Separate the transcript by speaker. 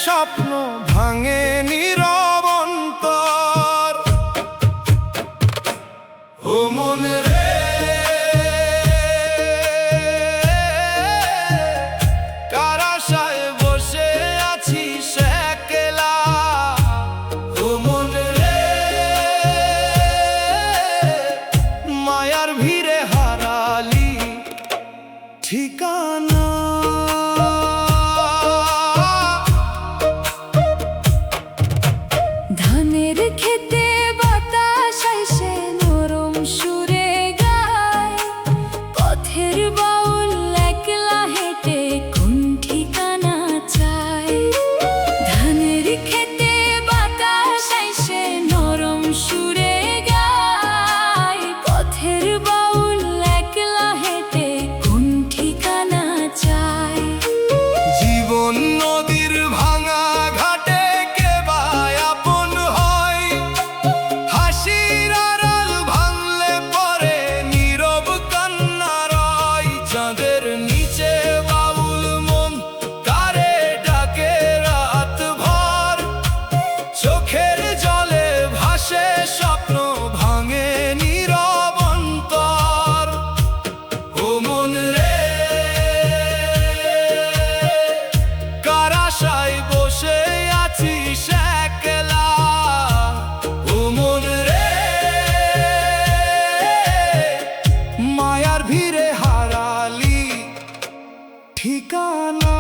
Speaker 1: স্বপ্ন ভাঙে নীরব অন্তর। ও মন রে, কার আশায় বসে আছিস একলা। ও মন রে, মায়ার ভিড়ে হারালি ঠিকানা।
Speaker 2: ধানের খেতে বাতাস আইসে নরম সুরে গায়, পথের বাউল একলা হেঁটে কোন ঠিকানা চায়। ধানের খেতে বাতাস আইসে নরম সুরে গায়, পথের বাউল একলা হেঁটে কোন ঠিকানা চায়।
Speaker 1: জীবন নদীর ভাঙা ঘাটে কে বা আপন হয়, হাসির আড়াল ভাঙলে পরে নীরব কান্না রয়। চাঁদের নিচে বাউল মন কারে ডাকে রাত ভর, চোখের জলে ভাসে স্বপ্ন ভাঙে নীরব অন্তর। ও মন রে, কার আশায় বসে আছিস একলা। ও মন রে, মায়ার ভিড়ে হারালি ঠিকানা।